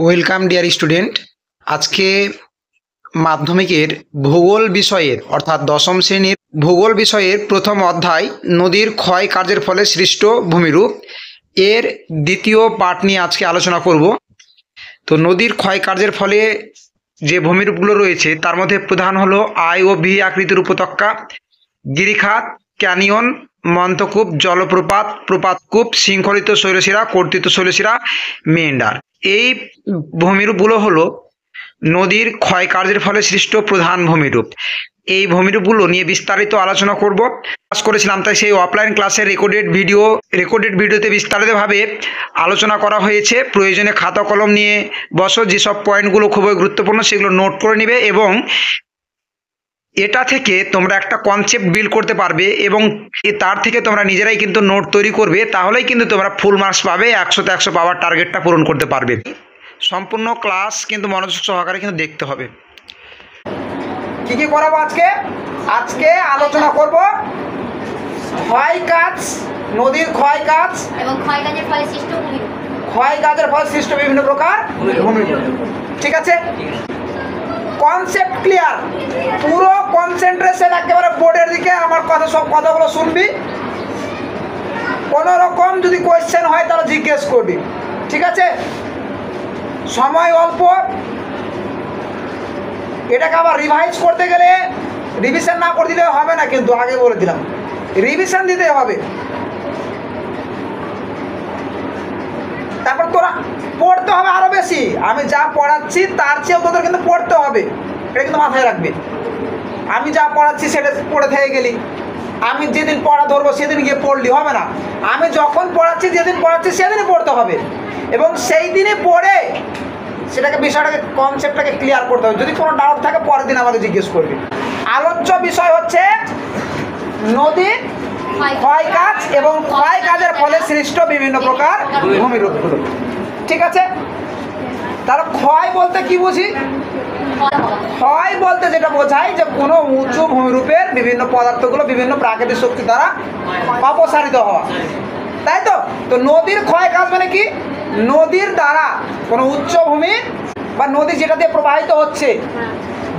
Welcome dear student. আজকে মাধ্যমিকের ভূগোল বিষয়ের অর্থাৎ দশম শ্রেণীর ভূগোল বিষয়ের প্রথম অধ্যায় নদীর ক্ষয় কার্যের ফলে সৃষ্ট ভূমিরূপ এর দ্বিতীয় পাঠ নিয়ে আজকে আলোচনা করব। তো নদীর ক্ষয় কার্যের ফলে যে ভূমিরূপগুলো রয়েছে তার মধ্যে প্রধান হলো আই ও ভি আকৃতির উপত্যকা, গিরিখাত, ক্যানিয়ন, মন্থকূপ, জলপ্রপাত, প্রপাতকূপ, শৃঙ্খলিত শৈলশিরা, কর্তিত শৈলশিরা, মেন্ডার। এই ভূমিরূপগুলো হলো নদীর ক্ষয় কার্যের ফলে সৃষ্ট প্রধান ভূমিরূপ। এই ভূমিরূপগুলো নিয়ে বিস্তারিত আলোচনা করব। ক্লাস করেছিলাম, তাই সেই অফলাইন ক্লাসের রেকর্ডেড ভিডিওতে বিস্তারিতভাবে আলোচনা করা হয়েছে। প্রয়োজনে খাতা কলম নিয়ে বসো, যেসব পয়েন্টগুলো খুবই গুরুত্বপূর্ণ সেগুলো নোট করে নেবে এবং এটা থেকে তোমরা একটা কনসেপ্ট বিল্ড করতে পারবে এবং তার থেকে তোমরা নিজেরাই কিন্তু নোট তৈরি করবে। তাহলেই কিন্তু তোমরা ফুল মার্কস পাবে, 100তে 100 পাওয়ার টার্গেটটা পূরণ করতে পারবে। সম্পূর্ণ ক্লাস কিন্তু মনোযোগ সহকারে কিন্তু দেখতে হবে। কি কি করাবো আজকে আলোচনা করব ক্ষয় কাজ, নদীর ক্ষয় কাজ এবং ক্ষয় কাজের ফলে সৃষ্ট ভূমিরূপ। ক্ষয় কাজের ফলে সৃষ্ট বিভিন্ন প্রকার ভূমিরূপ। ঠিক আছে, কনসেপ্ট ক্লিয়ার, পুরো কনসেন্ট্রেশন একেবারে বোর্ডের দিকে। আমার সব কথাগুলো শুনবি, কোনো রকম যদি কোয়েশ্চেন হয় তাহলে জিজ্ঞেস করবি। ঠিক আছে, সময় অল্প, এটাকে আবার রিভাইজ করতে গেলে রিভিশন না করে দিলে হবে না, কিন্তু আগে বলে দিলাম রিভিশন দিতে হবে। তারপর তোরা পড়তে হবে আরো বেশি। আমি যা পড়াচ্ছি তার চেয়েও তোদের কিন্তু পড়তে হবে, এটা কিন্তু মাথায় রাখবে। আমি যা পড়াচ্ছি সেটা পড়ে থেকে গেলি, আমি যেদিন পড়া ধরবো সেদিন গিয়ে পড়লি হবে না। আমি যখন পড়াচ্ছি, যেদিন পড়াচ্ছি সেদিনই পড়তে হবে এবং সেই দিনে পড়ে সেটাকে বিষয়টাকে কনসেপ্টটাকে ক্লিয়ার করতে হবে। যদি কোনো ডাউট থাকে পরের দিন আমাকে জিজ্ঞেস করবি। আলোচ্য বিষয় হচ্ছে নদীর ক্ষয় কাজ এবং ক্ষয় কাজের ফলে সৃষ্ট বিভিন্ন প্রকার ভূমিরূপগুলো। ঠিক আছে, তাহলে ক্ষয় বলতে কি বুঝি? ক্ষয় বলতে যেটা বোঝায় যে কোনো উঁচু ভূমিরূপের বিভিন্ন পদার্থগুলো বিভিন্ন প্রাকৃতিক শক্তি দ্বারা অপসারিত হওয়া, তাই তো। তো নদীর ক্ষয় কাজ মানে কি? নদীর দ্বারা কোনো উচ্চ ভূমি বা নদী যেটা দিয়ে প্রবাহিত হচ্ছে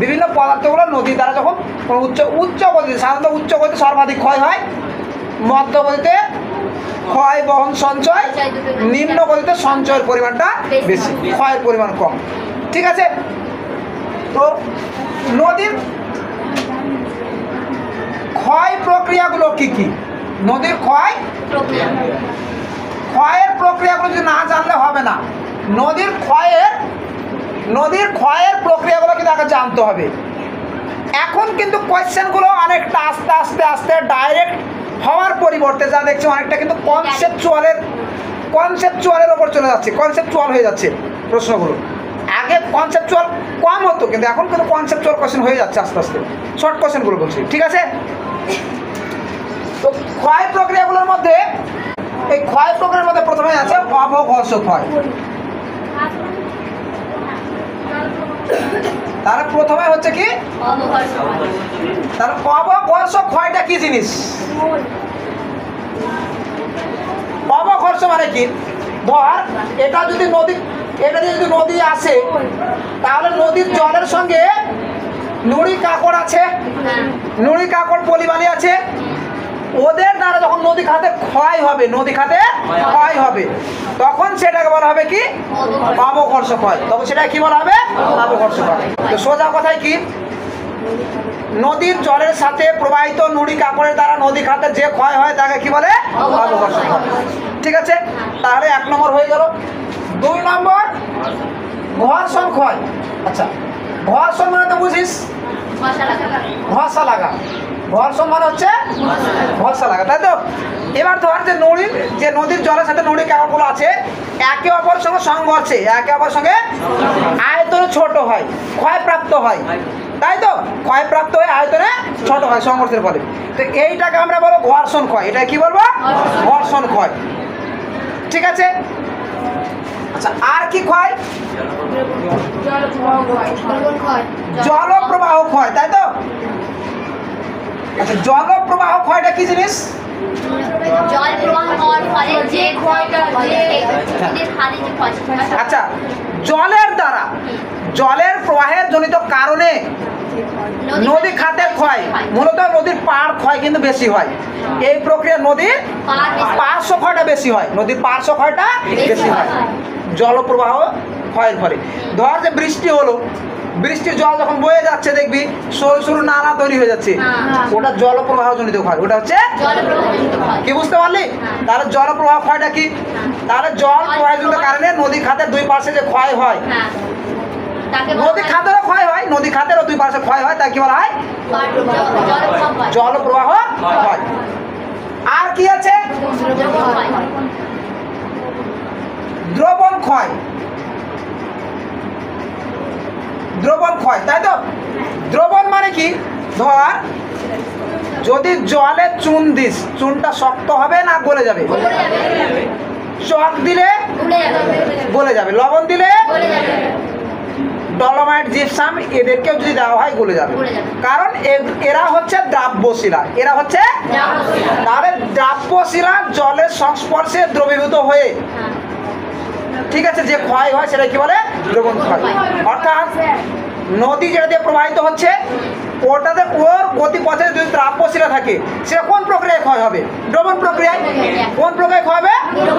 বিভিন্ন পদার্থগুলো নদীর দ্বারা যখন কোনো উচ্চ গতিতে, সাধারণত উচ্চ গতিতে সর্বাধিক ক্ষয় হয়, মধ্য গতিতে ক্ষয় বহন সঞ্চয়, নিম্ন গতিতে সঞ্চয়ের পরিমাণটা বেশি, ক্ষয়ের পরিমাণ কম। ঠিক আছে, তো নদীর ক্ষয় প্রক্রিয়াগুলো কি কি? নদীর ক্ষয়ের প্রক্রিয়াগুলো যদি না জানলে হবে না। নদীর ক্ষয়ের প্রক্রিয়াগুলো কিন্তু আগে জানতে হবে। এখন কিন্তু কোয়েশ্চেনগুলো অনেকটা আস্তে আস্তে আস্তে ডাইরেক্ট হওয়ার পরিবর্তে যা দেখছি অনেকটা কিন্তু কনসেপচুয়ালের ওপর চলে যাচ্ছে, কনসেপচুয়াল হয়ে যাচ্ছে প্রশ্নগুলো। আগে কনসেপচুয়াল কম হতো, কিন্তু এখন কিন্তু কনসেপচুয়াল কোয়েশ্চেন হয়ে যাচ্ছে আস্তে আস্তে, শর্ট কোয়েশ্চেনগুলো বলছি। ঠিক আছে, তো ক্ষয় প্রক্রিয়াগুলোর মধ্যে প্রথমে আছে অবঘর্ষ ক্ষয়। তার প্রথমে হচ্ছে কি? তার অবঘর্ষ ক্ষয়টা কি জিনিস? অবঘর্ষ মানে কি? ধর এটা দিয়ে যদি নদী আসে, তাহলে নদীর জলের সঙ্গে নুড়ি কাকড় আছে, নুড়ি কাকড় পলিবালি আছে, ওদের দ্বারা যখন নদী খাতে ক্ষয় হবে তখন সেটাকে বলা হবে কি? অবঘর্ষ ক্ষয়। তখন সেটা কি বলা হবে? অবঘর্ষ ক্ষয়। তো সোজা কথায় কি? নদীর জলের সাথে প্রবাহিত নুড়ি কাকড়ের দ্বারা নদী খাতে যে ক্ষয় হয় তাকে কি বলে? অবঘর্ষ ক্ষয়। ঠিক আছে, তাহলে 1 নম্বর হয়ে গেল। 2 নম্বর ঘর্ষণ ক্ষয়। আচ্ছা, ঘর্ষণ মানে তো বুঝিস, ঘষা লাগা। ঘর্ষণ মানে হচ্ছে ঘষা লাগা, তাই তো। এবার ধর যে নদীর জলের সাথে নুড়ি কাকড়গুলো আছে একে অপরের সঙ্গে সংঘর্ষে, একে অপরের সঙ্গে আয়তনে ছোট হয়, ক্ষয়প্রাপ্ত হয়, তাই তো। ক্ষয়প্রাপ্ত হয়ে আয়তনে ছোট হয় সংঘর্ষের ফলে। তো এইটাকে আমরা বলবো ঘর্ষণ ক্ষয়। এটা কি বলবো? ঘর্ষণ ক্ষয়। ঠিক আছে, আচ্ছা আর কি ক্ষয়? জলপ্রবাহ ক্ষয়, তাই তো। আচ্ছা, জলপ্রবাহ ক্ষয়টা কি জিনিস? জল প্রবাহ হওয়ার ফলে যে ক্ষয়টা হয় নদীর খাদে যে ক্ষয় সৃষ্টি হয়। আচ্ছা, জলের প্রবাহের জনিত কারণে নদী খাতের ক্ষয়, মূলত নদীর পাড় ক্ষয় কিন্তু বেশি হয়। এই প্রক্রিয়া নদীর পার্শ্ব ক্ষয়টা বেশি হয়, নদীর পার্শ্ব ক্ষয়টা বেশি হয় জলপ্রবাহ ক্ষয়ের ফলে। ধর যে বৃষ্টি হলো, বৃষ্টির জল যখন বয়ে যাচ্ছে দেখবি সরু সরু নালা তৈরি হয়ে যাচ্ছে, ওটা জলপ্রবাহ জনিত ক্ষয়, ওটা হচ্ছে জলপ্রবাহিত হয়। কি বুঝতে পারলি? তাহলে জলপ্রবাহ ক্ষয়টা কি? তাহলে জল প্রবাহিত কারণে নদী খাতের দুই পাশে যে ক্ষয় হয়, হ্যাঁ, তাকে বলা নদী হয় খাতেরও ক্ষয় হয়, নদী খাতেরও দুই পাশে ক্ষয় হয়, তাই কি বলা হয়? জলপ্রবাহ হয়। জলপ্রবাহ হয়। আর কি আছে? দ্রবণ হয়। দ্রবণ ক্ষয়, দ্রবণ ক্ষয়, তাই তো? দ্রবণ মানে কি? ধর যদি জলে চুন দিস, চুনটা শক্ত হবে না গলে যাবে? গলে যাবে। চক দিলে গলে যাবে। গলে যাবে, লবণ দিলে, গলে যাবে। ডলোমাইট, জিপসাম এদেরকেও যদি দেওয়া হয় গলে যাবে, গলে যাবে। কারণ এরা হচ্ছে দ্রাব্য শিলা, এরা হচ্ছে দ্রাব্য। তাহলে দ্রাব্য শিলা জলের সংস্পর্শে দ্রবীভূত হয়ে, হ্যাঁ, ঠিক আছে, যে ক্ষয় হয় সেটা কি বলে? দ্রবণ ক্ষয়। অর্থাৎ নদী যেটা দিয়ে প্রবাহিত হচ্ছে ওটাতে ওর গতিপথে যদি দ্রাব্য শিলা থাকে সেটা কোন প্রক্রিয়ায় ক্ষয় হবে? দ্রবণ প্রক্রিয়ায়। কোন প্রক্রিয়ায় ক্ষয় হবে?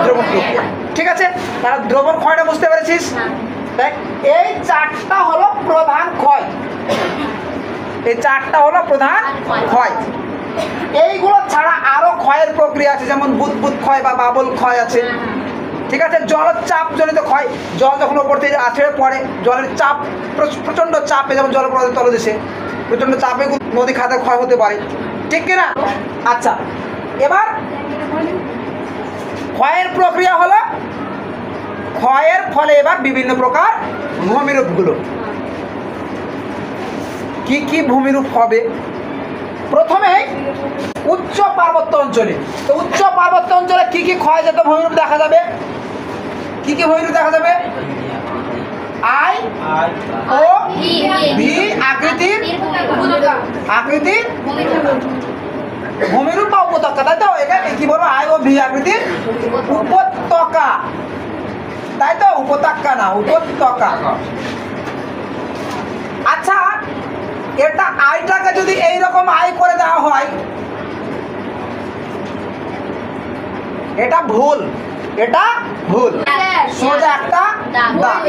দ্রবণ প্রক্রিয়া। ঠিক আছে, তাহলে দ্রবণ ক্ষয়টা বুঝতে পেরেছিস? দেখ, এই চারটা হলো প্রধান ক্ষয়, এই চারটা হলো প্রধান ক্ষয়। এইগুলো ছাড়া আরো ক্ষয়ের প্রক্রিয়া আছে, যেমন বুদবুদ ক্ষয় বা বাবল ক্ষয় আছে। ঠিক আছে, জলের চাপ জনিত ক্ষয়, জল যখন ওপর থেকে আছড়ে পড়ে, জলের চাপ, প্রচণ্ড চাপে, যেমন জলপ্রপাতের তলদেশে প্রচণ্ড চাপে নদী খাতের ক্ষয় হতে পারে, ঠিক কিনা? আচ্ছা, এবার ক্ষয়ের প্রক্রিয়া হলো, ক্ষয়ের ফলে এবার বিভিন্ন প্রকার ভূমিরূপগুলো, কি কি ভূমিরূপ হবে? প্রথমে উচ্চ পার্বত্য অঞ্চলে, তো উচ্চ পার্বত্য অঞ্চলে কি কি ক্ষয়জাত ভূমিরূপ দেখা যাবে? কি কি ভূমিরূপ দেখা যাবে? আই ও ভি আকৃতির ভূমিরূপ বা উপত্যকা, তাই তো? এখানে কি বলবো? আই ও ভি আকৃতির উপত্যকা, তাই তো? উপত্যকা না, উপত্যকা। আচ্ছা, এটা আইটাকে যদি এইরকম আই করে দেওয়া হয়, এটা ভুল, এটা ভুল, সোজা একটা দাগ।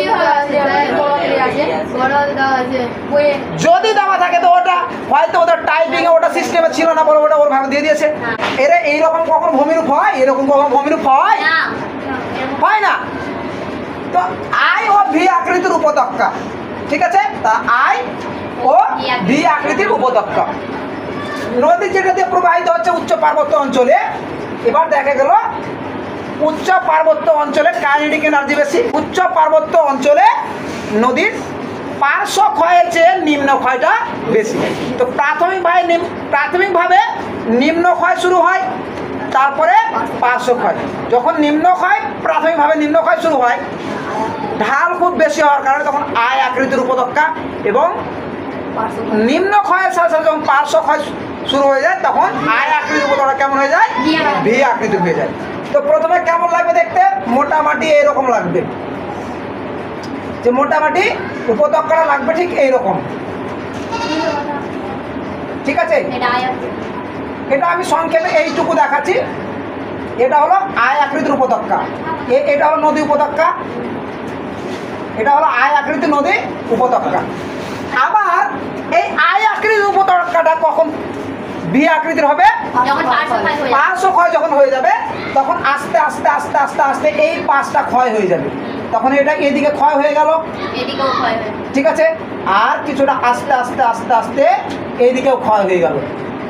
যদি দেওয়া থাকে তো ওটা হয়তো ওদের টাইপিং এ ওটা সিস্টেমে ছিল না, বলে ওটা ওর ভাবে দিয়ে দিয়েছে। এরা এইরকম কখন ভূমিরূপ হয়? এরকম কখন ভূমিরূপ হয়? হয় না। তো আই ও ভি আকৃতির উপত্যকা, ঠিক আছে, তা আই ও ভি আকৃতির উপত্যকা নদী যেটা দিয়ে প্রবাহিত হচ্ছে উচ্চ পার্বত্য অঞ্চলে। এবার দেখা গেল উচ্চ পার্বত্য অঞ্চলে কাইনেটিক এনার্জি বেশি, উচ্চ পার্বত্য অঞ্চলে নদীর পার্শ্ব ক্ষয়ের চেয়ে নিম্ন ক্ষয়টা বেশি। তো প্রাথমিকভাবে নিম্ন ক্ষয় শুরু হয়, তারপরে পার্শ্ব ক্ষয়। যখন নিম্ন ক্ষয়, প্রাথমিকভাবে নিম্ন ক্ষয় শুরু হয়, ঢাল খুব বেশি হওয়ার কারণে তখন আই আকৃতির উপত্যকা, এবং নিম্ন ক্ষয়ের সাথে সাথে যখন পার্শ্ব ক্ষয় শুরু হয়ে যায় তখন আই আকৃতির উপত্যকা কেমন হয়ে যায়? ভি আকৃতি হয়ে যায়। তো প্রথমে কেমন লাগবে দেখতে? মোটামুটি এইরকম লাগবে, যে মোটামুটি উপত্যকাটা লাগবে ঠিক এইরকম, ঠিক আছে? এটা আমি সংক্ষেপে এইটুকু দেখাচ্ছি। এটা হলো আই আকৃতির উপত্যকা, এটা হলো নদী উপত্যকা, এটা হলো আই আকৃতির নদী উপত্যকা। আবার এই আই আকৃতির উপত্যকাটা কখন ভি আকৃতির হবে? পার্শ্ব ক্ষয় যখন হয়ে যাবে তখন আস্তে আস্তে আস্তে আস্তে আস্তে এই পাঁচটা ক্ষয় হয়ে যাবে, তখন এটা এদিকে ক্ষয় হয়ে গেল, ঠিক আছে, আর কিছুটা আস্তে আস্তে আস্তে আস্তে এইদিকেও ক্ষয় হয়ে গেল,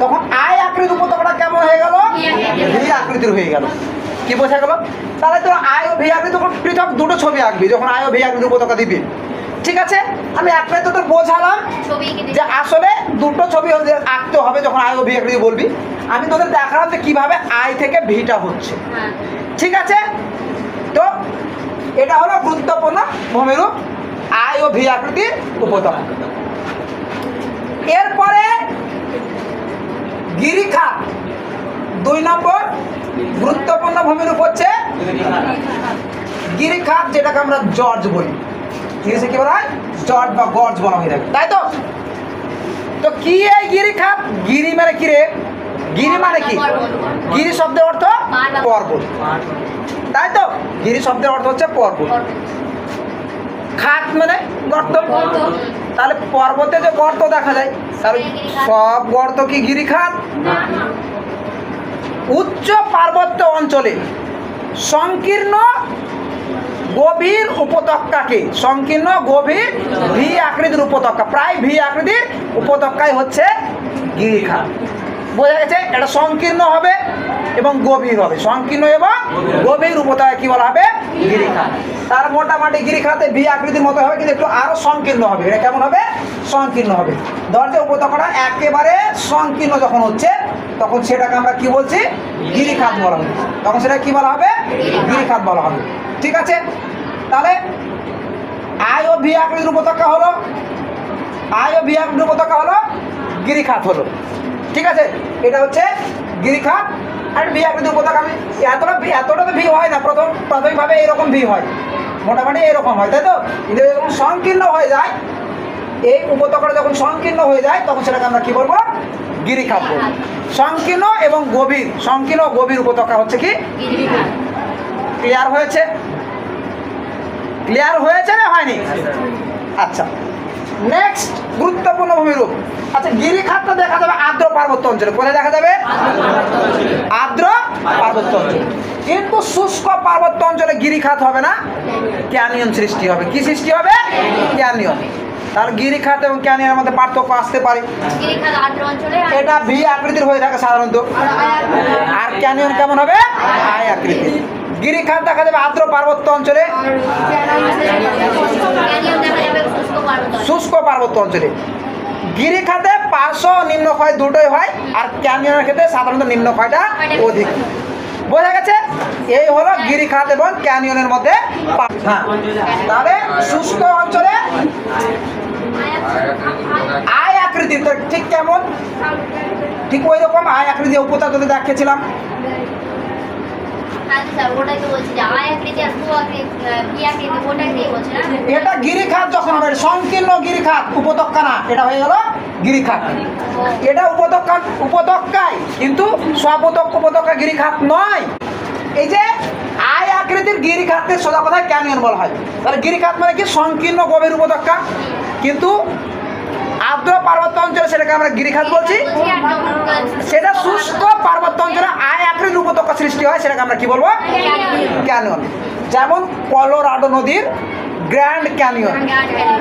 তখন আই আকৃতির উপত্যকাটা কেমন হয়ে গেল? ভি আকৃতির হয়ে গেল। কি বোঝা গেল? তাহলে তো আই ও ভি আকৃতি তখন পৃথক দুটো ছবি আঁকবি যখন আই ও ভি আকৃতির উপত্যকা দিবি, ঠিক আছে? আমি একটাই তোদের বোঝালাম যে আসলে দুটো ছবি আঁকতে হবে যখন আই ও ভি আকৃতি বলবি। আমি তোদের দেখালাম যে কিভাবে আই থেকে ভিটা হচ্ছে, ঠিক আছে? তো এটা হলো গুরুত্বপূর্ণ ভূমিরূপ আই ও ভি আকৃতির উপত্যকা। এরপরে গিরিখাত, 2 নম্বর গুরুত্বপূর্ণ ভূমিরূপ হচ্ছে গিরিখাত, যেটাকে আমরা জর্জ বলি। ইংলিশে কি বলা হয়? জর্জ বা গর্জ বলা হয়ে থাকে, তাই তো? তো কি এই গিরিখাত? গিরি মানে কি রে? গিরি মানে কি? গিরি শব্দের অর্থ পর্বত, তাই তো? গিরি শব্দের অর্থ হচ্ছে পর্বত, খাত মানে গর্ত। তাহলে পর্বতে যে গর্ত দেখা যায়, তাহলে সব গর্ত কি গিরিখাত? উচ্চ পার্বত্য অঞ্চলে সংকীর্ণ গভীর উপত্যকাকে, সংকীর্ণ গভীর ভি আকৃতির উপত্যকা, প্রায় ভি আকৃতির উপত্যকাই হচ্ছে গিরিখাত। বোঝা গেছে? এটা সংকীর্ণ হবে এবং গভীর হবে, সংকীর্ণ এবং গভীর উপত্যকা কি বলা হবে? গিরিখাত। তার মোটামুটি গিরিখাতে ভি আকৃতির মতো হবে, কিন্তু একটু আরো সংকীর্ণ হবে। এটা কেমন হবে? সংকীর্ণ হবে। ধর যে উপত্যকাটা একেবারে সংকীর্ণ যখন হচ্ছে, তখন সেটাকে আমরা কি বলছি? গিরিখাত বলা হবে। তখন সেটা কি বলা হবে? গিরিখাত বলা হবে। ঠিক আছে? তাহলে আয় ও ভি আকৃতির উপত্যকা হলো, আয় ও ভি আকৃতির উপত্যকা হলো গিরিখাত হলো। ঠিক আছে? এটা হচ্ছে গিরিখাত আর ভি আকৃতির উপত্যকা। আমি এতটা তো ভি হয় না, প্রাথমিকভাবে এরকম ভি হয়, মোটামুটি এরকম হয়, তাই তো? কিন্তু যখন সংকীর্ণ হয়ে যায়, এই উপত্যকাটা যখন সংকীর্ণ হয়ে যায়, তখন সেটাকে আমরা কি বলবো? গিরিখাত বলবো। সংকীর্ণ এবং গভীর, সংকীর্ণ ও গভীর উপত্যকা হচ্ছে কি গিরিখাত। ক্লিয়ার হয়েছে? ক্লিয়ার হয়েছে না হয়নি? আচ্ছা, নেক্সট গুরুত্বপূর্ণ ভূমিরূপ। আচ্ছা, গিরিখাতটা দেখা যাবে আর্দ্র পার্বত্য অঞ্চলে। কোথায় দেখা যাবে? আর্দ্র পার্বত্য অঞ্চলে। কিন্তু শুষ্ক পার্বত্য অঞ্চলে গিরিখাত হবে না, ক্যানিয়ন সৃষ্টি হবে। কি সৃষ্টি হবে? ক্যানিয়ন। তাহলে গিরিখাত এবং ক্যানিয়নের মধ্যে পার্থক্য আসতে পারে। গিরিখাত আর্দ্র অঞ্চলে, এটা ভি আকৃতির হয়ে থাকে সাধারণত, আর ক্যানিয়ন কেমন হবে? আই আকৃতির। গিরিখাত দেখা যাবে আর্দ্র পার্বত্য অঞ্চলে, ক্যানিয়ন দেখা যাবে শুষ্ক পার্বত্য। শুষ্ক পার্বত্য অঞ্চলে। গিরিখাতে পার্শ্ব ও নিম্ন ক্ষয় দুটোই হয়, আর ক্যানিয়নের ক্ষেত্রে সাধারণত নিম্ন ক্ষয়টা অধিক। বোঝা গেছে? এই হলো গিরিখাত এবং ক্যানিয়নের মধ্যে। হ্যাঁ, তাহলে শুষ্ক অঞ্চলে আয় আকৃতির, তো ঠিক কেমন? ঠিক ওই রকম আয় আকৃতি উপত্যকা দেখিয়েছিলাম। স্যার ওটাই তো বলছি যে আয় আকৃতি আর ভূ আকৃতি, ভি আকৃতি, ওটাই দিয়ে বলছি না? এটা গিরিখাত যখন হবে, সংকীর্ণ গিরিখাত, উপত্যকা না, এটা হয়ে গেল গিরিখাত। এটা উপত্যকায়, কিন্তু সব উপত্যকা গিরিখাত নয়। এই যে আয় আকৃতির গিরিখাতকে সোজা কথায় ক্যানিয়ন বলা হয়। তাহলে গিরিখাত মানে কি? সংকীর্ণ গভীর উপত্যকা, কিন্তু আর্দ্র পার্বত্য অঞ্চলে সেটাকে আমরা গিরিখাত বলছি। সেটা শুষ্ক পার্বত্য অঞ্চলে আয় আকৃতির উপত্যকা সৃষ্টি হয়, সেটাকে আমরা কি বলবো? ক্যানিয়ন। যেমন কলোরাডো নদীর গ্র্যান্ড ক্যানিয়ন,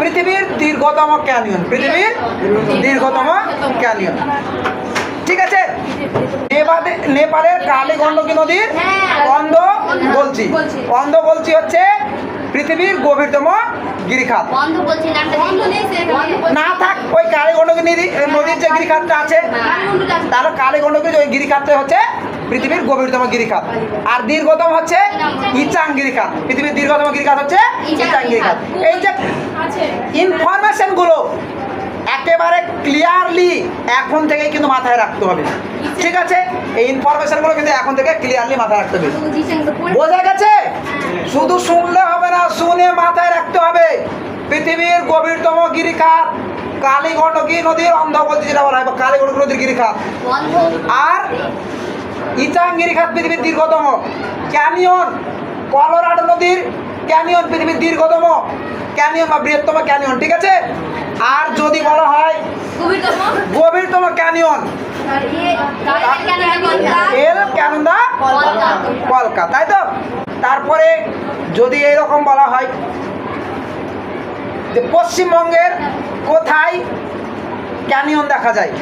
পৃথিবীর দীর্ঘতম ক্যানিয়ন, পৃথিবীর দীর্ঘতম ক্যানিয়ন। ঠিক আছে? নেপালের কালী গণ্ডকী নদীর অন্ধগলচি হচ্ছে পৃথিবীর গভীরতম গিরিখাত। বন্ধ বলছি না থাক, ওই কালী গণ্ডকী নদীর যে গিরিখাতটা আছে, তাহলে কালী গণ্ডকীর ওই গিরিখাতটা হচ্ছে পৃথিবীর গভীরতম গিরিখাত। আর দীর্ঘতম হচ্ছে ইচাং গিরিখাত। পৃথিবীর দীর্ঘতম গিরিখাত হচ্ছে ইচাং গিরিখাত। এই যে ইনফরমেশন গুলো একেবারে ক্লিয়ারলি এখন থেকেই কিন্তু মাথায় রাখতে হবে। ঠিক আছে? এই ইনফরমেশন গুলো কিন্তু এখন থেকে ক্লিয়ারলি মাথায় রাখতে হবে। বোঝা গেছে? শুধু শুনলে হবে না, শুনে মাথায় রাখতে হবে। পৃথিবীর গভীরতম গিরিখাত কালী গণ্ডকী নদীর অন্ধগলচি, যেটা বলা হয়, বা কালী গণ্ডকী নদীর গিরিখাত। আর ইচাং গিরিখাত পৃথিবীর দীর্ঘতম। ক্যানিয়ন, কলোরাডো নদীর ক্যানিয়ন পৃথিবীর দীর্ঘতম ক্যানিয়ন বা বৃহত্তম ক্যানিয়ন। ঠিক আছে? আর যদি বলা হয় গভীরতম ক্যানিয়ন, এল ক্যানন্দা কলকা, তাই তো? তারপরে যদি এইরকম বলা হয় যে পশ্চিমবঙ্গের কোথায় ক্যানিয়ন দেখা যায়?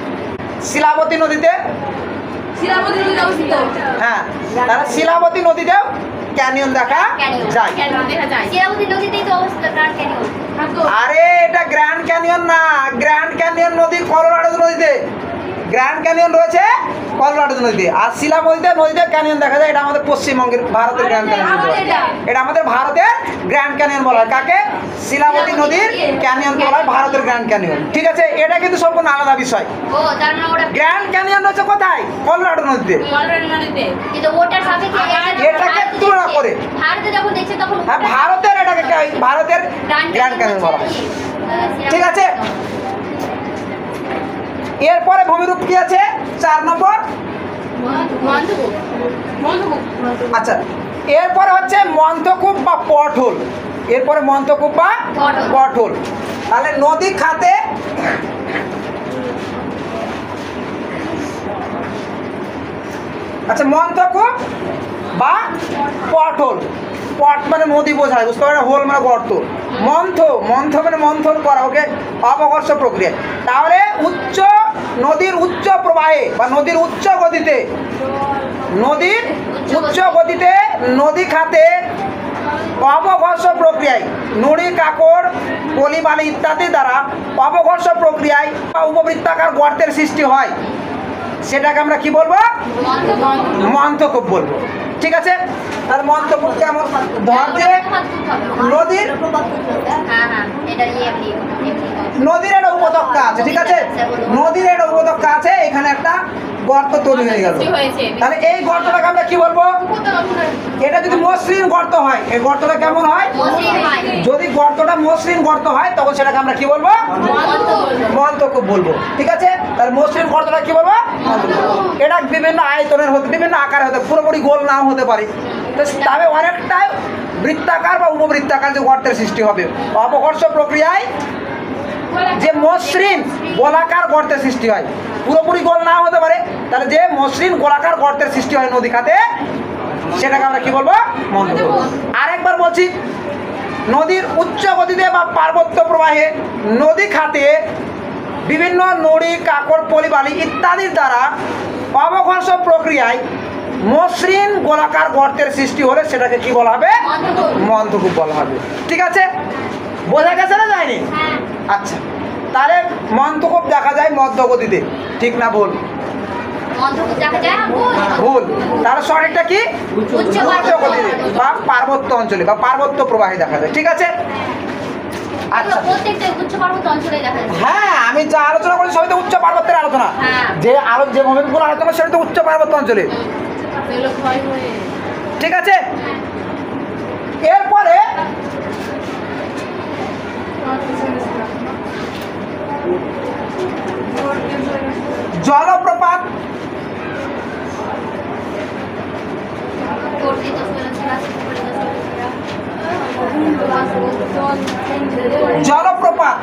শিলাবতী নদীতে। হ্যাঁ, তাহলে শিলাবতী নদীতেও ক্যানিয়ন দেখা যায়। আরে এটা গ্র্যান্ড ক্যানিয়ন না, গ্র্যান্ড ক্যানিয়ন নদী কলোরাডো নদীতে। গ্র্যান্ড ক্যানিয়ন রয়েছে কলোরাডো নদীতে। আর শিলাবতীতে নদীতে ক্যানিয়ন দেখা যায়, এটা আমাদের পশ্চিমবঙ্গের ভারতের গ্র্যান্ড ক্যানিয়ন বলা হয়। এটা আমাদের ভারতের গ্র্যান্ড ক্যানিয়ন বলা হয়। কাকে? শিলাবতী নদীর ক্যানিয়ন বলা হয় ভারতের গ্র্যান্ড ক্যানিয়ন। ঠিক আছে, এটা কিন্তু সম্পূর্ণ আলাদা বিষয়। ও তার মানে ওটা গ্র্যান্ড ক্যানিয়ন রয়েছে কোথায়? কলোরাডো নদীতে। কিন্তু ওটার সাথে কি এটাকে তুলনা করে ভারতে যখন দেখছে তখন হ্যাঁ, ভারতের এটাকে ভারতের গ্র্যান্ড ক্যানিয়ন বলা হয়। ঠিক আছে, এরপরে ভূমিরূপ কি আছে 4 নম্বর? আচ্ছা, এরপরে হচ্ছে মন্থকূপ বা পটহোল। এরপরে মন্থকূপ বা পটহোল। তাহলে নদী খাতে আচ্ছা মন্থকূপ বা পটহোল। পট মানে নদী বোঝায়, বুঝতে পারে, হোল মানে গর্ত। মন্থ মানে মন্থন করা, ওকে, অবকর্ষ প্রক্রিয়া। তাহলে নদীর উচ্চ প্রবাহে বা নদীর উচ্চ গতিতে নদী খাতে অবঘর্ষ প্রক্রিয়ায় নুড়ি, কাকড়, পলি, বালি ইত্যাদি দ্বারা অবঘর্ষ প্রক্রিয়ায় উপবৃত্তাকার গর্তের সৃষ্টি হয়, সেটাকে আমরা কি বলবো? মন্থকূপ বলবো। ঠিক আছে, তাহলে মন্থকূপ কেমন? ধরতে নদীর একটা উপত্যকা আছে। ঠিক আছে, নদীর একটা উপত্যকা আছে, এখানে একটা গর্ত তৈরি হয়ে গেল। তাহলে এই গর্তটাকে আমরা কি বলবো? এটা যদি মসৃণ গর্ত হয়, এই গর্তটা কেমন হয়? যদি গর্তটা মসৃণ গর্ত হয় তখন সেটাকে আমরা কি বলবো? মন্থকূপ বলবো। ঠিক আছে, তাহলে মসৃণ গর্তটা কি বলবো? এটা বিভিন্ন আয়তনের হতে, বিভিন্ন আকারে হতে, পুরোপুরি গোল নাও হতে পারে, তবে অনেকটাই বৃত্তাকার বা উপবৃত্তাকার যে গর্তের সৃষ্টি হবে অবঘর্ষ প্রক্রিয়ায়, যে মসৃণ গোলাকার গর্তের সৃষ্টি হয়, পুরোপুরি গোল না হতে পারে, তাহলে যে মসৃণ গোলাকার গর্তের সৃষ্টি হয় নদী খাতে, সেটাকে আমরা কি বলবো? মন্থকূপ। আরেকবার বলছি, নদীর উচ্চ গতিতে বা পার্বত্য প্রবাহে নদী খাতে বিভিন্ন নুড়ি, কাকড়, পলি, বালি ইত্যাদির দ্বারা অবঘর্ষ প্রক্রিয়ায় মসৃণ গোলাকার গর্তের সৃষ্টি হলে সেটাকে কি বলা হবে? মন্থকূপ বলা হবে। ঠিক আছে, বোঝা গেছে না যায়নি? আচ্ছা, তাহলে মন্থকূপ দেখা যায় মধ্যগতিতে, ঠিক না ভুল? ভুল। তাহলে সঠিকটা কি? উচ্চ গতিতে বা পার্বত্য অঞ্চলে বা পার্বত্য প্রবাহে দেখা যায়। ঠিক আছে, আচ্ছা, হ্যাঁ, আমি যা আলোচনা করি সবই তো উচ্চ পার্বত্যের আলোচনা। যে ভূমিগুলো আলোচনা সেটা তো উচ্চ পার্বত্য অঞ্চলে। ঠিক আছে, এরপরে জলপ্রপাত। জলপ্রপাত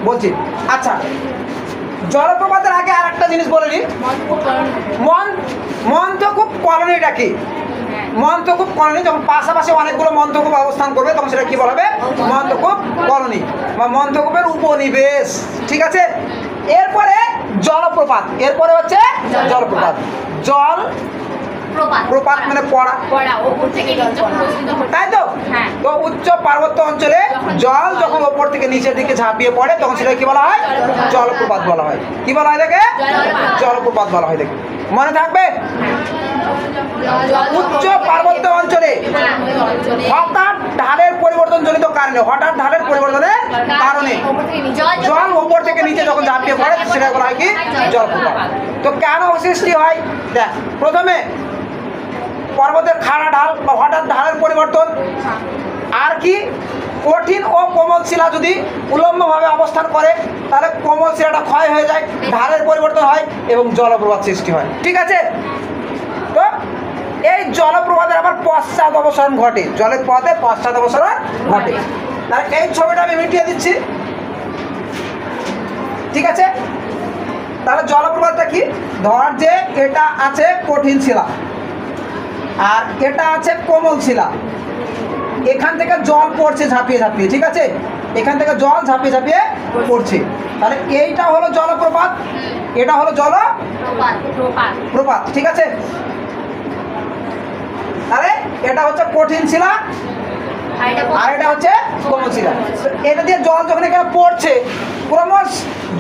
বলছি। আচ্ছা, জলপ্রপাতের আগে আর একটা জিনিস বলে নিই, মন্থকূপ কলোনিটা কি? মন্থকূপ কলোনি যখন পাশাপাশি অনেকগুলো মন্থকূপ অবস্থান করবে তখন সেটা কি বলা হবে? মন্থকূপ কলোনি বা মন্থকূপের উপনিবেশ। ঠিক আছে, এরপরে জলপ্রপাত। এরপরে হচ্ছে জলপ্রপাত। প্রপাত মানে পড়া, তাই তো? তো উচ্চ পার্বত্য অঞ্চলে জল যখন ওপর থেকে নিচের দিকে ঝাঁপিয়ে পড়ে তখন সেটা কি বলা হয়? জলপ্রপাত বলা হয়। কি বলা হয় দেখে? জলপ্রপাত বলা হয় দেখে। মনে থাকবে, উচ্চ পার্বত্য অঞ্চলে হঠাৎ ঢালের পরিবর্তনজনিত কারণে, হঠাৎ ঢালের পরিবর্তনের কারণে জল ওপর থেকে নিচে যখন ঝাঁপিয়ে পড়ে সেটা বলা হয় কি? জলপ্রপাত। তো কেন সৃষ্টি হয়? দেখ, প্রথমে পর্বতের খাড়া ঢাল বা হঠাৎ ঢালের পরিবর্তন, আর কি কঠিন ও কোমল শিলা যদি উলম্বভাবে অবস্থান করে তাহলে কোমল শিলাটা ক্ষয় হয়ে যায়, ঢালের পরিবর্তন হয় এবং জলপ্রপাত সৃষ্টি হয়। ঠিক আছে, তো এই জলপ্রপাতের আবার পশ্চাৎ অবসরণ ঘটে, জলের পথে পশ্চাৎ অবসরণ ঘটে। তাহলে এই ছবিটা আমি মিটিয়ে দিচ্ছি। ঠিক আছে, তাহলে জলপ্রপাতটা কি? ধর যে এটা আছে কঠিন শিলা আর এটা আছে কোমল শিলা, এখান থেকে জল পড়ছে ঝাঁপিয়ে ঝাঁপিয়ে। ঠিক আছে, এখান থেকে জল ঝাঁপিয়ে ঝাঁপিয়ে পড়ছে, তাহলে এইটা হলো জলপ্রপাত, এটা হলো জলপ্রপাত। ঠিক আছে, তাহলে এটা হচ্ছে কঠিন শিলা আর এটা হচ্ছে কোমল শিলা। এটা দিয়ে জল যখন এখানে পড়ছে ক্রমশ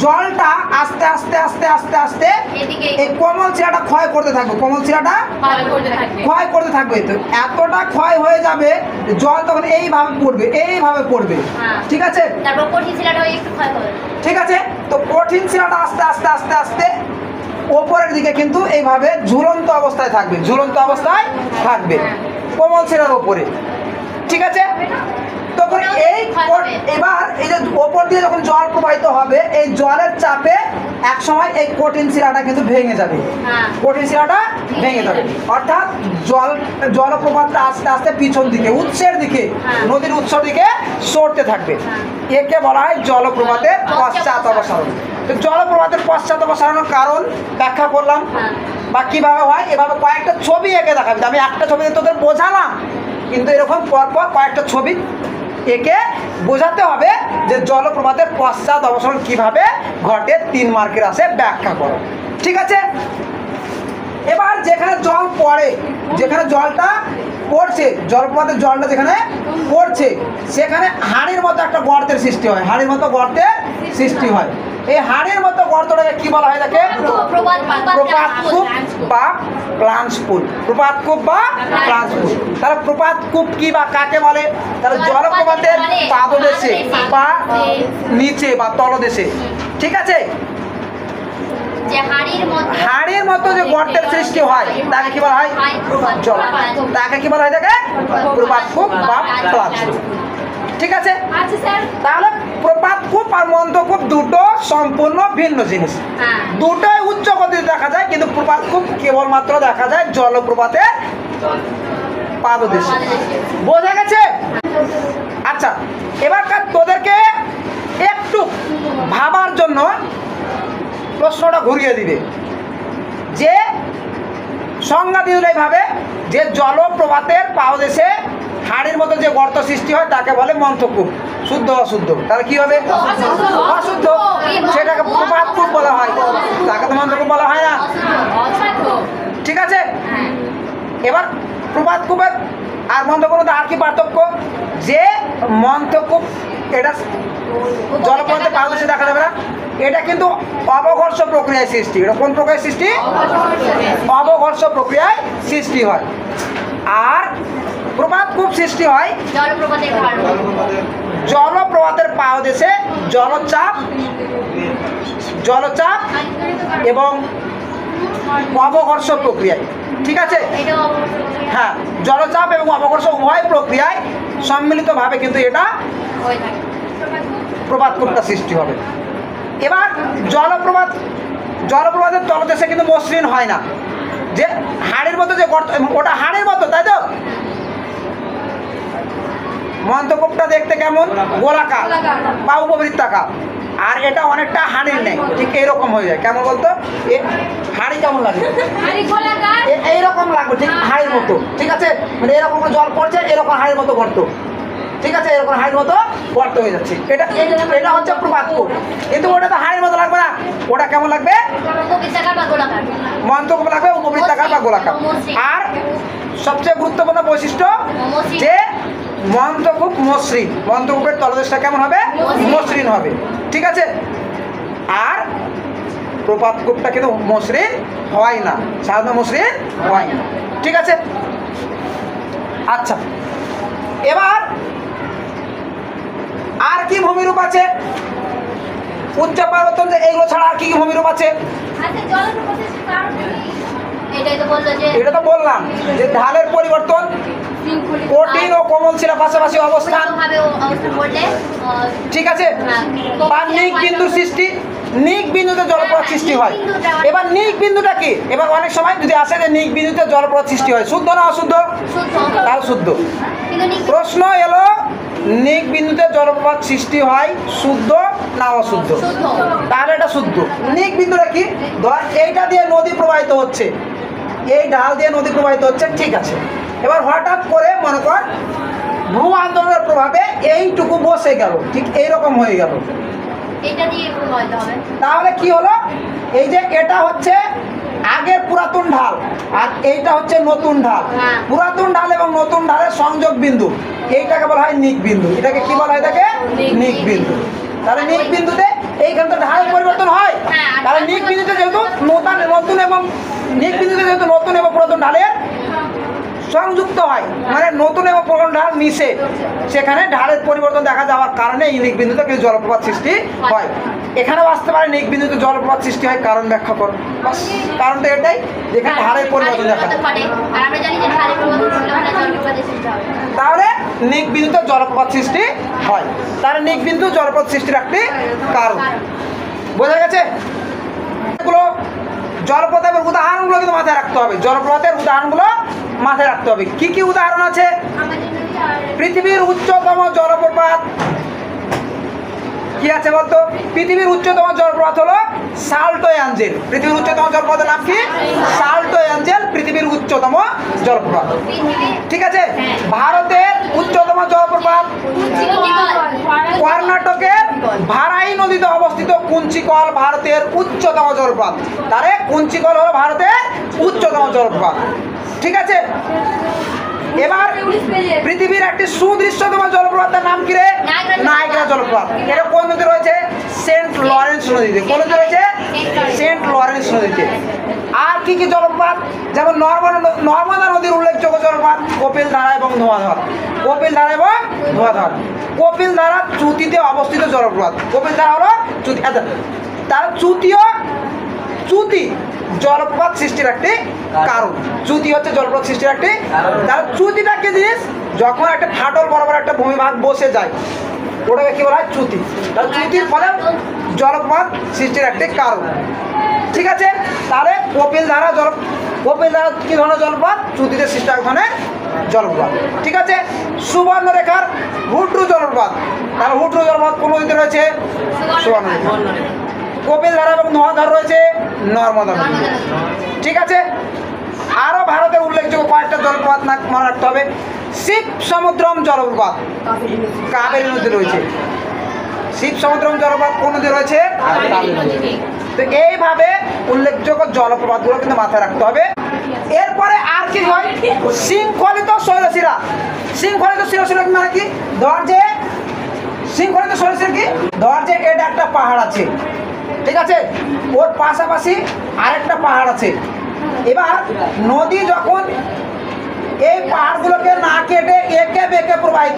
জলটা আস্তে আস্তে আস্তে আস্তে আস্তে এদিকে এই কোমল শিরাটা ক্ষয় করতে থাকবে, কোমল শিরাটা ক্ষয় করতে থাকবে। তো এতটা ক্ষয় হয়ে যাবে জল তখন এইভাবে পড়বে, এইভাবে পড়বে, হ্যাঁ। ঠিক আছে? তারপর কঠিন শিলাটাও একটু ক্ষয় করবে। ঠিক আছে, তো কঠিন শিরাটা আস্তে আস্তে আস্তে আস্তে ওপরের দিকে কিন্তু এইভাবে ঝুলন্ত অবস্থায় থাকবে, ঝুলন্ত অবস্থায় থাকবে কোমল শিরার ওপরে, ঠিক আছে? তখন এবার এই যে ওপর দিয়ে যখন জল প্রবাহিত হবে, এই জলের চাপে এক সময় এই কঠিন শিরাটা কিন্তু ভেঙে যাবে, হ্যাঁ। কঠিন শিরাটা ভেঙে যাবে, অর্থাৎ জলপ্রপাতটা আস্তে আস্তে পিছন দিকে, উৎসের দিকে, হ্যাঁ। নদীর উৎসের দিকে সরতে থাকবে। হ্যাঁ। একে বলা হয় জলপ্রপাতের পশ্চাৎ অবসারণ। তো জলপ্রপাতের পশ্চাৎ অবসারণের কারণ ব্যাখ্যা করলাম, হ্যাঁ। বা কিভাবে হয় এভাবে কয়েকটা ছবি এঁকে দেখাবি। আমি একটা ছবিতে তোদের বোঝালাম, কিন্তু এরকম পরপর কয়েকটা ছবি একে বোঝাতে হবে যে জলপ্রপাতের পশ্চাৎ অবসারণ কিভাবে ঘটে, 3 মার্কের আসে, ব্যাখ্যা করো, ঠিক আছে? এবার যেখানে জল পড়ে, যেখানে জলটা পড়ছে, জলপ্রপাতের জলটা যেখানে পড়ছে, সেখানে হাড়ির মতো একটা গর্তের সৃষ্টি হয়, হাড়ির মতো গর্তের সৃষ্টি হয়। এই হাড়ির মতো গর্তটাকে কি বলা হয়? তাকে প্রপাতকূপ বা প্লাঞ্চপুল, প্রপাতকূপ বা প্লাঞ্চপুল। তাহলে প্রপাতকূপ কি বা কাকে বলে? তাহলে জলপ্রপাতের পাদদেশে বা নিচে বা তলদেশে, ঠিক আছে? যে হাড়ির মতো যে গর্তের সৃষ্টি হয় তাকে কি বলা হয়? জল। তাকে কি বলা হয়? তাকে প্রপাতকূপ বা প্লাঞ্চপুল, ঠিক আছে? আচ্ছা স্যার, তাহলে প্রপাতকূপ আর মন্থকূপ দুটো সম্পূর্ণ ভিন্ন জিনিস, হ্যাঁ। দুটোই উচ্চ গতিতে দেখা যায়, কিন্তু প্রপাতকূপ কেবলমাত্র দেখা যায় জলপ্রপাতের পাদদেশে। বোঝা গেছে? আচ্ছা, এবারকার তোদেরকে একটু ভাবার জন্য প্রশ্নটা ঘুরিয়ে দিবে, যে সংজ্ঞা দিল এইভাবে যে জলপ্রপাতের পাদদেশে হাড়ির মতো যে গর্ত সৃষ্টি হয় তাকে বলে মন্থকূপ। শুদ্ধ অশুদ্ধ? তাহলে কি হবে? অশুদ্ধ। সেটাকে প্রপাতকূপ বলা হয়, তাকে তো মন্থকূপ বলা হয় না, ঠিক আছে? এবার প্রপাতকূপের আর মন্থকূপের আর কি পার্থক্য? যে মন্থকূপ এটা জলপ্রপাতের পাদদেশে দেখা যাবে না, এটা কিন্তু অবঘর্ষ প্রক্রিয়ায় সৃষ্টি। এটা কোন প্রক্রিয়ায় সৃষ্টি? অবঘর্ষ প্রক্রিয়ায় সৃষ্টি হয়। আর প্রপাতকূপ সৃষ্টি হয় জলপ্রপাতের পাদদেশে জলচাপ এবং অবঘর্ষ প্রক্রিয়ায়, ঠিক আছে? হ্যাঁ, জলচাপ এবং অবঘর্ষ উভয় প্রক্রিয়ায় সম্মিলিতভাবে কিন্তু এটা প্রপাতকূপটা সৃষ্টি হবে। এবার জলপ্রপাতের তলদেশে কিন্তু মসৃণ হয় না, যে হাড়ের মতো যে গর্ত, ওটা হাড়ের মতো, তাই তো? মন্থকূপটা দেখতে কেমন? গোলাকার বা উপবৃত্তাকার, আর এটা অনেকটা হাড়ির নেই, ঠিক এইরকম হয়ে যায়। কেমন বলতো? হাড়ি কেমন লাগে? এইরকম লাগবে, ঠিক হাড়ির মতো, ঠিক আছে? মানে এরকম জল পড়ছে, এরকম হাড়ির মতো গর্ত, ঠিক আছে? এরকম হাড়ির মতো গর্ত হয়ে যাচ্ছে, এটা হচ্ছে প্রপাতকূপ। কিন্তু ওটা তো হাড়ির মতো লাগবে না, ওটা কেমন লাগবে? মন্থকূপ লাগবে উপবৃত্তাকার বা গোলাকার। আর সবচেয়ে গুরুত্বপূর্ণ বৈশিষ্ট্য যে মন্থকূপ মসৃণ, মন্থকূপের তলদেশটা কেমন হবে? মসৃণ হবে, ঠিক আছে? আর প্রপাতকূপটা কিন্তু মসৃণ হয় না, সাধারণত মসৃণ হয় না, ঠিক আছে? আচ্ছা, এবার আর কি ভূমিরূপ আছে? উচ্চ পার্বত্য, এইগুলো ছাড়া আর কি কি ভূমিরূপ আছে? এটা তো বললাম যে ঢালের পরিবর্তন, কঠিন ও কোমল শিলা পাশাপাশি অবস্থান, ঠিক আছে? বা নিক বিন্দুর সৃষ্টি, নিক বিন্দুতে জলপ্রপাত সৃষ্টি হয়। এবার নিক বিন্দুটা কি? এবার অনেক সময় যদি আসে যে নিক বিন্দুতে জলপ্রপাত সৃষ্টি হয়, শুদ্ধ না অশুদ্ধ? তাহলে শুদ্ধ। প্রশ্ন এলো, নিক বিন্দুতে জলপ্রপাত সৃষ্টি হয় শুদ্ধ না অশুদ্ধ? তাহলে এটা শুদ্ধ। নিক বিন্দুটা কি? ধর এইটা দিয়ে নদী প্রবাহিত হচ্ছে, এই ঢাল দিয়ে নদী প্রবাহিত হচ্ছে, ঠিক আছে? এবার হঠাৎ করে মনে কর ভূ আন্দোলনের প্রভাবে এইটুকু বসে গেল, ঠিক এইরকম হয়ে গেল, তাহলে কি হলো? এই যে এটা হচ্ছে আগের পুরাতন ঢাল, আর এইটা হচ্ছে নতুন ঢাল। পুরাতন ঢাল এবং নতুন ঢালের সংযোগ বিন্দু, এইটাকে বলা হয় নিক বিন্দু। এটাকে কি বলা হয়? এটাকে নিক বিন্দু। তাহলে নিক বিন্দুতে এইখানে তো ঢালের পরিবর্তন হয়, তাহলে নিক বিন্দুতে যেহেতু নতুন এবং নিক বিন্দুতে যেহেতু নতুন এবং পুরাতন ঢালের সংযুক্ত হয়, মানে নতুন এবং পুরাতন ঢাল মিশে, সেখানে ঢালের পরিবর্তন দেখা যাওয়ার কারণে এই নিক বিন্দুতে কিছু জলপ্রপাত সৃষ্টি হয়। এখানেও আসতে পারে নিক বিন্দুতে জলপ্রপাত সৃষ্টি হয়, কারণ ব্যাখ্যা করো। বাস কারণটা এটাই, যেখানে ঢালের পরিবর্তন দেখা যায়। আর আমরা জানি যে ঢালের পরিবর্তন হলে ওখানে জলপ্রপাতের সৃষ্টি হবে। তাহলে নিক বিন্দুতে জলপ্রপাত সৃষ্টি হয়, তাহলে নিক বিন্দু জলপ্রপাত সৃষ্টির একটি কারণ। বোঝা গেছে? এগুলো জলপ্রপাতের উদাহরণগুলো কিন্তু মাথায় রাখতে হবে। জলপ্রপাতের উদাহরণগুলো মাথায় রাখতে হবে। কি কি উদাহরণ আছে? পৃথিবীর উচ্চতম জলপ্রপাত কি আছে বলতো? পৃথিবীর উচ্চতম জলপ্রপাত হলো সাল্টো অ্যাঞ্জেল। পৃথিবীর উচ্চতম জলপ্রপাতের নাম কি? সাল্টো অ্যাঞ্জেল পৃথিবীর উচ্চতম জলপ্রপাত। ঠিক আছে। ভারতের উচ্চতম জলপ্রপাত কর্ণাটকের ভারাই নদীতে অবস্থিত কুঞ্চিকল ভারতের উচ্চতম জলপ্রপাত। তাহলে কুঞ্চিকল হলো ভারতের উচ্চতম জলপ্রপাত। ঠিক আছে। এবার পৃথিবীর একটি সুদৃশ্যতম জলপ্রপাতের নাম কি রে? নায়াগ্রা জলপ্রপাত। এটা কোন নদী রয়েছে? সেন্ট লরেন্স নদীতে। কোন নদী রয়েছে? সেন্ট লরেন্স নদীতে। আর কি কি জলপ্রপাত? যেমন নর্মদা নদীর উল্লেখযোগ্য জলপ্রপাত কপিলধারা এবং ধোঁয়াধর। কপিলধারা এবং ধোঁয়াধর। কপিলধারা চ্যুতিতে অবস্থিত জলপ্রপাত। কপিলধারা হলো চ্যুতি। আচ্ছা, তার চ্যুতি জলপ্রপাত সৃষ্টির একটি কারণ। চ্যুতি হচ্ছে জলপ্রপাত সৃষ্টির একটি। তার চ্যুতিটা কি জিনিস? যখন একটা ফাটল বরাবর একটা ভূমিভাগ বসে যায়, ওটাকে কি বলা হয়? চ্যুতি। তার চ্যুতির ফলে জলপ্রপাত সৃষ্টির একটি কারণ। ঠিক আছে। তাহলে কপিলধারা কি ধরনের জলপ্রপাত? চ্যুতিতে সৃষ্টি এক ধরনের জলপ্রপাত। ঠিক আছে। সুবর্ণরেখার হুড্রু জলপ্রপাত। তাহলে হুড্রু জলপ্রপাত কোন নদীতে রয়েছে? সুবর্ণরেখা। কপিলধারা এবং ধোঁয়াধর রয়েছে নর্মদা নদীতে। ঠিক আছে। আরও ভারতের উল্লেখযোগ্য কয়েকটা জলপ্রপাত মনে রাখতে হবে। শিব সমুদ্রম জলপ্রপাত কাবেরী নদীতে রয়েছে। শিব সমুদ্রম জলপ্রপাত কোন নদী রয়েছে? কাবেরী নদী। তো এইভাবে উল্লেখযোগ্য জলপ্রপাতগুলো কিন্তু মাথায় রাখতে হবে। এরপরে আর কি হয়? শৃঙ্খলিত শৈলশিরা। শৃঙ্খলিত শৈলশিরা মানে কি? শৃঙ্খলিত শৈলশিরা কি? এটা একটা পাহাড় আছে, ঠিক আছে, ওর পাশাপাশি আরেকটা পাহাড় আছে। এবার নদী যখন এই পাহাড়গুলোকে না কেটে এঁকে বেঁকে প্রবাহিত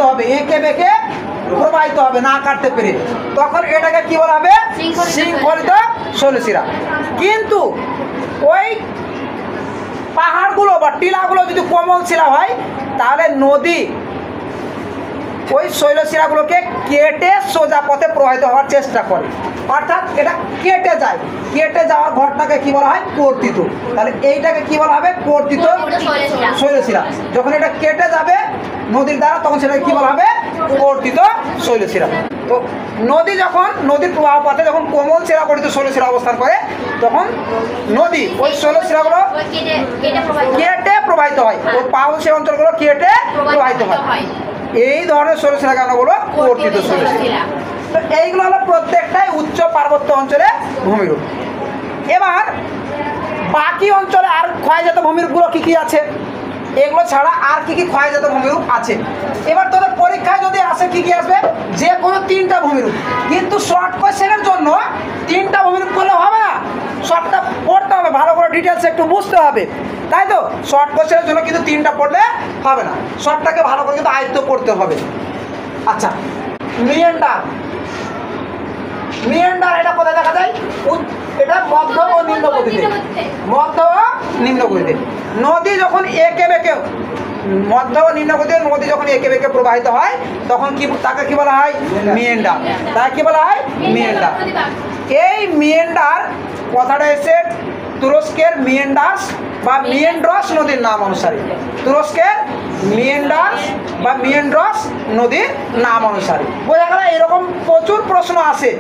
হবে, না কাটতে পেরে, তখন এটাকে কি বলা হবে? শৃঙ্খলিত শৈলশিরা। কিন্তু ওই পাহাড়গুলো বা টিলাগুলো যদি কোমল শিলা হয়, তাহলে নদী ওই শৈলশিরাগুলোকে কেটে সোজা পথে প্রবাহিত হওয়ার চেষ্টা করে, অর্থাৎ এটা কেটে যায়। কেটে যাওয়ার ঘটনাকে কি বলা হয়? কর্তিত। তাহলে এইটাকে কি বলা হবে? কর্তিত শৈলশিরা। যখন এটা কেটে যাবে নদীর দ্বারা, তখন সেটাকে কি বলা হবে? কর্তিত শৈলশিরা। তো নদীর প্রবাহ পথে যখন কোমল শিরা কর্তিত শৈলশিরা অবস্থান করে, তখন নদী ওই শৈলশিরাগুলো কেটে প্রবাহিত হয়। ওই পাহাড় সেই অঞ্চলগুলো কেটে প্রবাহিত হয়। এই ধরনের শৈলশিরাকে আমরা বলবো কর্তিত শৈলশিরা। তো এইগুলো হলো প্রত্যেকটাই উচ্চ পার্বত্য অঞ্চলে ভূমিরূপ। এবার বাকি অঞ্চলে আর ক্ষয়জাত ভূমিরূপগুলো কি কি আছে? এগুলো ছাড়া আর কি কি ক্ষয়জাত ভূমিরূপ আছে? এবার তোদের পরীক্ষায় যদি আসে কি কি আসবে? যে কোনো 3টা ভূমিরূপ। কিন্তু শর্ট কোয়েশ্চেনের জন্য 3টা ভূমিরূপ করলে হবে না, সবটা পড়তে হবে, ভালো করে ডিটেলস একটু বুঝতে হবে, তাই তো? শর্ট কোয়েশ্চেনের জন্য কিন্তু 3টা পড়লে হবে না, শর্টটাকে ভালো করে কিন্তু আয়ত্ত করতে হবে। আচ্ছা, মিয়েন্ডার এটা কোথায় দেখা যায়? এটা মধ্য ও নিম্ন গতিতে। নদী যখন এঁকে বেঁকে মধ্য ও নিম্ন গতিতে নদী যখন এঁকে বেঁকে প্রবাহিত হয়, তখন তাকে কি বলা হয়? মিয়েন্ডার। তাকে কি বলা হয়? মিয়েন্ডার। এই মিয়েন্ডার কথাটা এসে তুরস্কের মিয়েন্ডার্স বা মিয়েন্ড্রস নদীর নাম অনুসারে। তুরস্কের মিয়েন্ডার্স বা মিয়েন্ড্রস নদীর নাম অনুসারে। বোঝা গেল? এরকম প্রচুর প্রশ্ন আসে